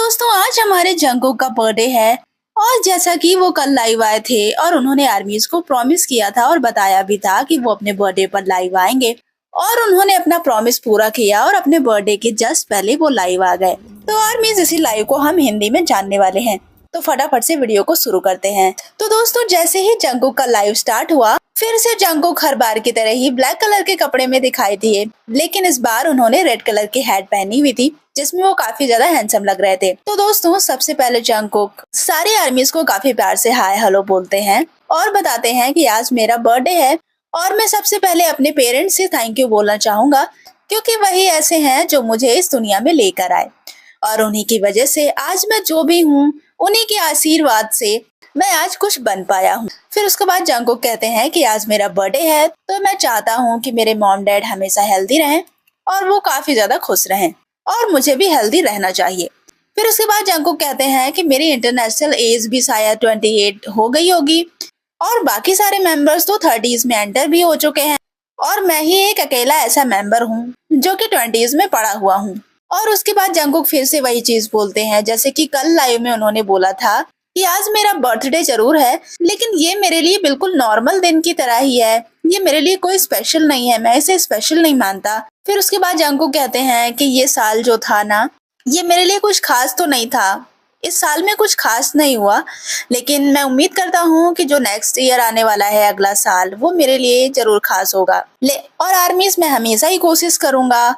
दोस्तों आज हमारे जंगकुक का बर्थडे है। और जैसा कि वो कल लाइव आए थे और उन्होंने आर्मीज को प्रॉमिस किया था और बताया भी था कि वो अपने बर्थडे पर लाइव आएंगे। और उन्होंने अपना प्रॉमिस पूरा किया और अपने बर्थडे के जस्ट पहले वो लाइव आ गए। तो आर्मीज इसी लाइव को हम हिंदी में जानने वाले हैं। तो फटाफट से वीडियो को शुरू करते हैं। तो दोस्तों जैसे ही जंगकुक का लाइव स्टार्ट हुआ, फिर से जंगकुक हर बार की तरह ही ब्लैक कलर के कपड़े में दिखाई दिए, लेकिन इस बार उन्होंने रेड कलर की हैट पहनी हुई थी जिसमें वो काफी ज्यादा हैंडसम लग रहे थे। तो दोस्तों सबसे पहले जंगकुक सारी आर्मीज को काफी प्यार से हाय हेलो बोलते हैं और बताते हैं कि आज मेरा बर्थडे है और मैं सबसे पहले अपने पेरेंट्स से थैंक यू बोलना चाहूंगा, क्योंकि वही ऐसे हैं जो मुझे इस दुनिया में लेकर आए और उन्हीं की वजह से आज मैं जो भी हूँ, उन्हीं के आशीर्वाद से मैं आज कुछ बन पाया हूँ। फिर उसके बाद जंगकुक कहते हैं कि आज मेरा बर्थडे है तो मैं चाहता हूँ कि मेरे मॉम डैड हमेशा हेल्दी रहें और वो काफी ज्यादा खुश रहें और मुझे भी हेल्दी रहना चाहिए। फिर उसके बाद जंगकुक कहते हैं कि मेरी इंटरनेशनल एज भी शायद 28 हो गई होगी और बाकी सारे मेंबर्स तो 30s में एंटर भी हो चुके हैं और मैं ही एक अकेला ऐसा मेंबर हूँ जो कि 20s में पड़ा हुआ हूँ। और उसके बाद जंगकुक फिर से वही चीज बोलते हैं जैसे कि कल लाइव में उन्होंने बोला था कि आज मेरा बर्थडे जरूर है, लेकिन ये मेरे लिए बिल्कुल नॉर्मल दिन की तरह ही है, ये मेरे लिए कोई स्पेशल नहीं है, मैं इसे स्पेशल नहीं मानता। फिर उसके बाद जंगकुक कहते हैं कि ये साल जो था ना, ये मेरे लिए कुछ खास तो नहीं था, इस साल में कुछ खास नहीं हुआ, लेकिन मैं उम्मीद करता हूँ कि जो नेक्स्ट ईयर आने वाला है, अगला साल, वो मेरे लिए जरूर खास होगा। और आर्मीज में हमेशा ही कोशिश करूंगा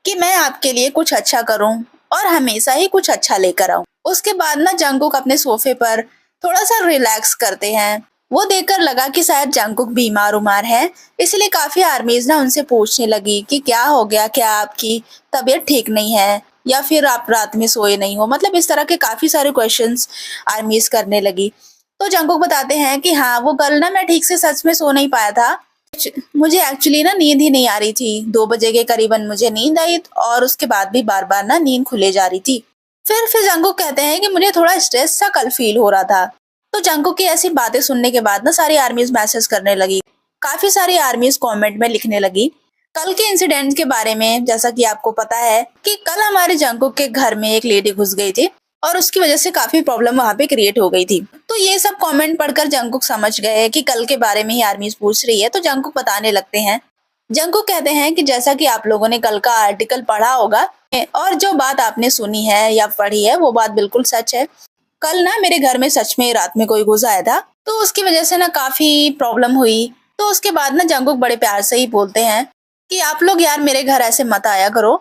कि मैं आपके लिए कुछ अच्छा करूं और हमेशा ही कुछ अच्छा लेकर आऊं। उसके बाद ना जंगकुक अपने सोफे पर थोड़ा सा रिलैक्स करते हैं। वो देखकर लगा कि शायद जंगकुक बीमार उमार है, इसलिए काफी आर्मीज ना उनसे पूछने लगी कि क्या हो गया, क्या आपकी तबीयत ठीक नहीं है या फिर आप रात में सोए नहीं हो, मतलब इस तरह के काफी सारे क्वेश्चंस आर्मीज करने लगी। तो जंगकुक बताते हैं कि हाँ, वो कल ना मैं ठीक से सच में सो नहीं पाया था, मुझे एक्चुअली ना नींद ही नहीं आ रही थी। 2 बजे के करीबन मुझे नींद आई और उसके बाद भी बार बार ना नींद खुले जा रही थी। फिर जंगकुक कहते हैं कि मुझे थोड़ा स्ट्रेस सा कल फील हो रहा था। तो जंगकुक की ऐसी बातें सुनने के बाद ना सारी आर्मीज मैसेज करने लगी, काफी सारी आर्मीज कमेंट में लिखने लगी कल के इंसिडेंट के बारे में। जैसा कि आपको पता है कि कल हमारे जंगकुक के घर में एक लेडी घुस गई थी और उसकी वजह से काफी प्रॉब्लम वहां पे क्रिएट हो गई थी। तो ये सब कमेंट पढ़कर जंगकुक समझ गए कि कल के बारे में ही आर्मीज पूछ रही है, तो जंगकुक बताने लगते हैं। जंगकुक कहते हैं कि जैसा कि आप लोगों ने कल का आर्टिकल पढ़ा होगा और जो बात आपने सुनी है या पढ़ी है वो बात बिल्कुल सच है। कल ना मेरे घर में सच में रात में कोई घुस आया था, तो उसकी वजह से ना काफी प्रॉब्लम हुई। तो उसके बाद ना जंगकुक बड़े प्यार से ही बोलते हैं कि आप लोग यार मेरे घर ऐसे मत आया करो,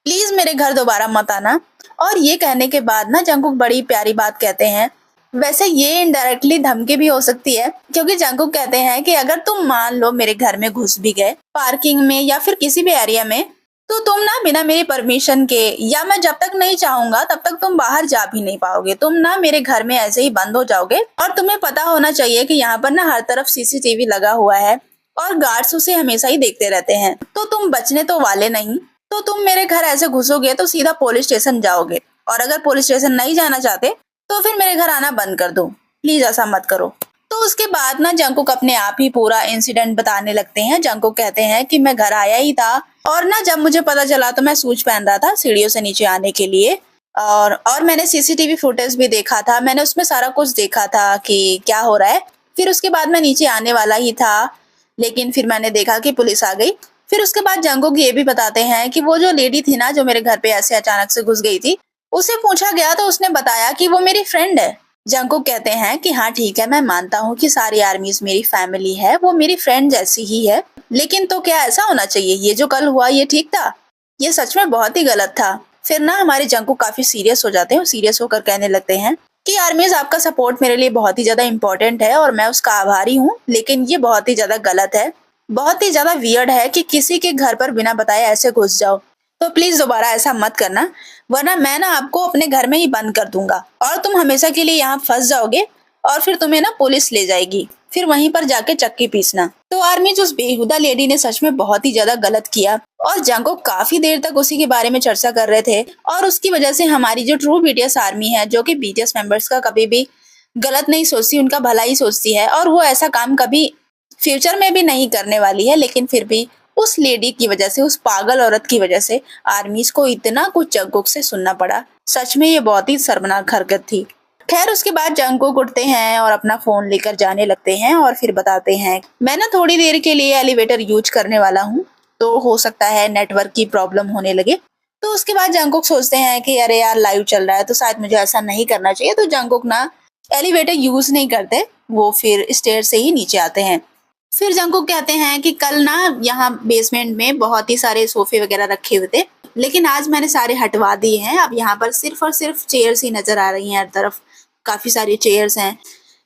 प्लीज मेरे घर दोबारा मत आना। और ये कहने के बाद ना जंगकुक बड़ी प्यारी बात कहते हैं। वैसे ये इनडायरेक्टली धमकी भी हो सकती है, क्योंकि जंगकुक कहते हैं कि अगर तुम मान लो मेरे घर में घुस भी गए पार्किंग में या फिर किसी भी एरिया में, तो तुम ना बिना मेरी परमिशन के या मैं जब तक नहीं चाहूंगा तब तक तुम बाहर जा भी नहीं पाओगे। तुम ना मेरे घर में ऐसे ही बंद हो जाओगे। और तुम्हें पता होना चाहिए कि यहाँ पर ना हर तरफ सीसीटीवी लगा हुआ है और गार्ड्स उसे हमेशा ही देखते रहते हैं, तो तुम बचने तो वाले नहीं। तो तुम मेरे घर ऐसे घुसोगे तो सीधा पुलिस स्टेशन जाओगे, और अगर पुलिस स्टेशन नहीं जाना चाहते तो फिर मेरे घर आना बंद कर दो, प्लीज ऐसा मत करो। तो उसके बाद ना जंगकुक अपने आप ही पूरा इंसिडेंट बताने लगते हैं। जंगकुक कहते हैं कि मैं घर आया ही था और ना जब मुझे पता चला तो मैं शूज पहन रहा था सीढ़ियों से नीचे आने के लिए, और मैंने सीसीटीवी फुटेज भी देखा था, मैंने उसमें सारा कुछ देखा था कि क्या हो रहा है। फिर उसके बाद मैं नीचे आने वाला ही था, लेकिन फिर मैंने देखा कि पुलिस आ गई। फिर उसके बाद जंगकुक ये भी बताते हैं कि वो जो लेडी थी ना जो मेरे घर पे ऐसे अचानक से घुस गई थी, उसे पूछा गया तो उसने बताया कि वो मेरी फ्रेंड है। जंगकुक कहते हैं कि हाँ ठीक है, मैं मानता हूँ कि सारी आर्मीज मेरी फैमिली है, वो मेरी फ्रेंड जैसी ही है, लेकिन तो क्या ऐसा होना चाहिए? ये जो कल हुआ ये ठीक था? ये सच में बहुत ही गलत था। फिर ना हमारे जंगकुक काफी सीरियस हो जाते हैं और सीरियस होकर कहने लगते हैं कि आर्मीज आपका सपोर्ट मेरे लिए बहुत ही ज्यादा इम्पोर्टेंट है और मैं उसका आभारी हूँ, लेकिन ये बहुत ही ज्यादा गलत है, बहुत ही ज्यादा वियर्ड है कि किसी के घर पर बिना बताए ऐसे घुस जाओ। तो प्लीज दोबारा ऐसा मत करना, वरना मैं ना आपको अपने घर में ही बंद कर दूंगा और तुम हमेशा के लिए यहाँ फंस जाओगे और फिर तुम्हें ना पुलिस ले जाएगी, फिर वहीं पर जाके चक्की पीसना। तो आर्मी जो उस बेहुदा लेडी ने सच में बहुत ही ज्यादा गलत किया और जंगकुक काफी देर तक उसी के बारे में चर्चा कर रहे थे। और उसकी वजह से हमारी जो ट्रू बीटीएस आर्मी है, जो कि बीटीएस मेंबर्स का कभी भी गलत नहीं सोचती, उनका भला ही सोचती है और वो ऐसा काम कभी फ्यूचर में भी नहीं करने वाली है, लेकिन फिर भी उस लेडी की वजह से, उस पागल औरत की वजह से आर्मीज को इतना कुछ जंगकुक से सुनना पड़ा सच में ये बहुत ही शर्मनाक हरकत थी। खैर उसके बाद जंगकुक उठते हैं और अपना फोन लेकर जाने लगते हैं और फिर बताते हैं, मैं ना थोड़ी देर के लिए एलिवेटर यूज करने वाला हूँ, तो हो सकता है नेटवर्क की प्रॉब्लम होने लगे। तो उसके बाद जंगकुक सोचते हैं कि अरे यार लाइव चल रहा है तो शायद मुझे ऐसा नहीं करना चाहिए, तो जंगकुक ना एलिवेटर यूज नहीं करते, वो फिर स्टेयर से ही नीचे आते हैं। फिर जंगकुक कहते हैं कि कल ना यहाँ बेसमेंट में बहुत ही सारे सोफे वगैरह रखे हुए थे, लेकिन आज मैंने सारे हटवा दिए हैं। अब यहाँ पर सिर्फ और सिर्फ चेयर्स ही नजर आ रही हैं, हर तरफ काफी सारी चेयर्स हैं।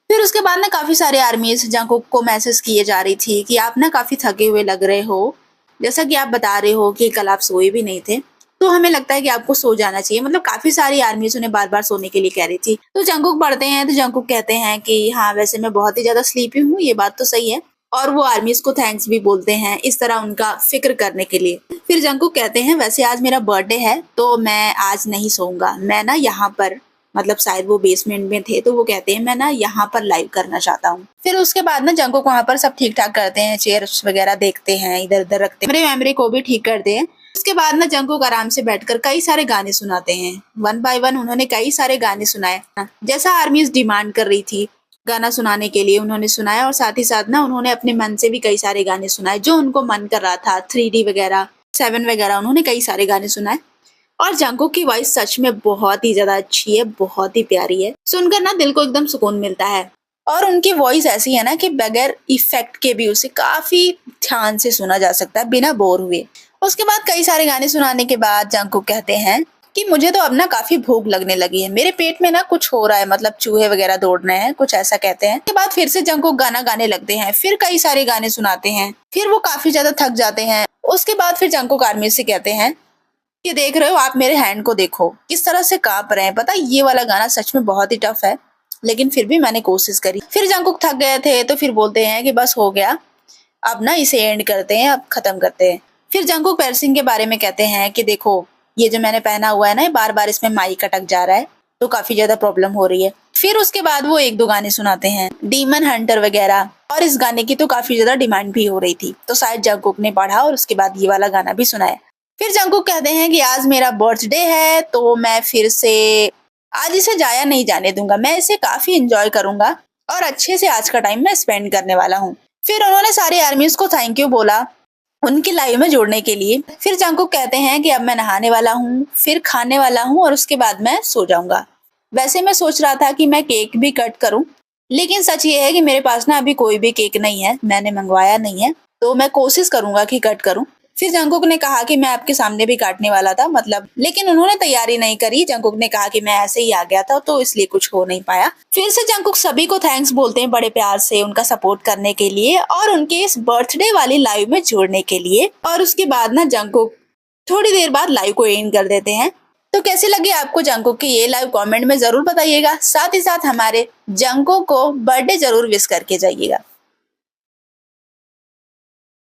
फिर उसके बाद ना काफी सारे आर्मीज जंगकुक को मैसेज किए जा रही थी कि आप ना काफी थके हुए लग रहे हो, जैसा कि आप बता रहे हो कि कल आप सोए भी नहीं थे, तो हमें लगता है कि आपको सो जाना चाहिए। मतलब काफी सारी आर्मीज उन्हें बार बार सोने के लिए कह रही थी। तो जंगकुक पढ़ते हैं तो जंगकुक कहते हैं कि हाँ वैसे मैं बहुत ही ज्यादा स्लीपी हूँ, ये बात तो सही है, और वो आर्मीज को थैंक्स भी बोलते हैं इस तरह उनका फिक्र करने के लिए। फिर जंगकुक कहते हैं वैसे आज मेरा बर्थडे है तो मैं आज नहीं सोऊंगा, मैं ना यहाँ पर, मतलब शायद वो बेसमेंट में थे तो वो कहते हैं मैं ना यहाँ पर लाइव करना चाहता हूँ। फिर उसके बाद ना जंगकुक वहाँ पर सब ठीक ठाक करते हैं, चेयर्स वगैरह देखते हैं, इधर उधर रखते हैं, मेमोरी को भी ठीक करते हैं। उसके बाद ना जंगकुक आराम से बैठकर कई सारे गाने सुनाते हैं। वन बाय वन उन्होंने कई सारे गाने सुनाए, जैसा आर्मीज डिमांड कर रही थी गाना सुनाने के लिए उन्होंने सुनाया, और साथ ही साथ ना उन्होंने अपने मन से भी कई सारे गाने सुनाए जो उनको मन कर रहा था। 3D वगैरह, 7 वगैरह, उन्होंने कई सारे गाने सुनाए। और जंगकुक की वॉइस सच में बहुत ही ज्यादा अच्छी है, बहुत ही प्यारी है, सुनकर ना दिल को एकदम सुकून मिलता है। और उनकी वॉइस ऐसी है ना कि बगैर इफेक्ट के भी उसे काफी ध्यान से सुना जा सकता है बिना बोर हुए। उसके बाद कई सारे गाने सुनाने के बाद जंगकुक कहते हैं कि मुझे तो अब ना काफी भूख लगने लगी है, मेरे पेट में ना कुछ हो रहा है, मतलब चूहे वगैरह दौड़ रहे हैं, कुछ ऐसा कहते हैं। उसके बाद फिर से जंगकुक गाना गाने लगते हैं, फिर कई सारे गाने सुनाते हैं, फिर वो काफी ज्यादा थक जाते हैं। उसके बाद फिर जंगकुक आर्मी से कहते हैं कि देख रहे हो आप मेरे हैंड को देखो किस तरह से कांप रहे हैं, पता ये वाला गाना सच में बहुत ही टफ है, लेकिन फिर भी मैंने कोशिश करी। फिर जंगकुक थक गए थे तो फिर बोलते हैं कि बस हो गया, अब ना इसे एंड करते हैं, अब खत्म करते हैं। फिर जंगकुक पैरसिंग के बारे में कहते हैं कि देखो ये जो मैंने पहना हुआ है ना, बार बार इसमें माइक अटक जा रहा है तो काफी ज्यादा प्रॉब्लम हो रही है। फिर उसके बाद वो 1-2 गाने सुनाते हैं, डीमन हंटर वगैरह, और इस गाने की तो काफी ज्यादा डिमांड भी हो रही थी, तो शायद जंगकुक ने पढ़ा और उसके बाद ये वाला गाना भी सुनाया। फिर जंगकुक कहते हैं कि आज मेरा बर्थडे है तो मैं फिर से आज इसे जाया नहीं जाने दूंगा, मैं इसे काफी एंजॉय करूंगा और अच्छे से आज का टाइम मैं स्पेंड करने वाला हूँ। फिर उन्होंने सारे आर्मीज को थैंक यू बोला उनकी लाइव में जोड़ने के लिए। फिर जंगकुक कहते हैं कि अब मैं नहाने वाला हूँ, फिर खाने वाला हूँ और उसके बाद मैं सो जाऊंगा। वैसे मैं सोच रहा था कि मैं केक भी कट करूं, लेकिन सच ये है कि मेरे पास ना अभी कोई भी केक नहीं है, मैंने मंगवाया नहीं है, तो मैं कोशिश करूंगा कि कट करूं। फिर जंगकुक ने कहा कि मैं आपके सामने भी काटने वाला था, मतलब, लेकिन उन्होंने तैयारी नहीं करी। जंगकुक ने कहा कि मैं ऐसे ही आ गया था तो इसलिए कुछ हो नहीं पाया। फिर से जंगकुक सभी को थैंक्स बोलते हैं बड़े प्यार से उनका सपोर्ट करने के लिए और उनके इस बर्थडे वाली लाइव में जोड़ने के लिए। और उसके बाद ना जंगकुक थोड़ी देर बाद लाइव को एंड कर देते हैं। तो कैसे लगे आपको जंगकुक की ये लाइव, कमेंट में जरूर बताइएगा। साथ ही साथ हमारे जंगकुक को बर्थडे जरूर विश करके जाइएगा।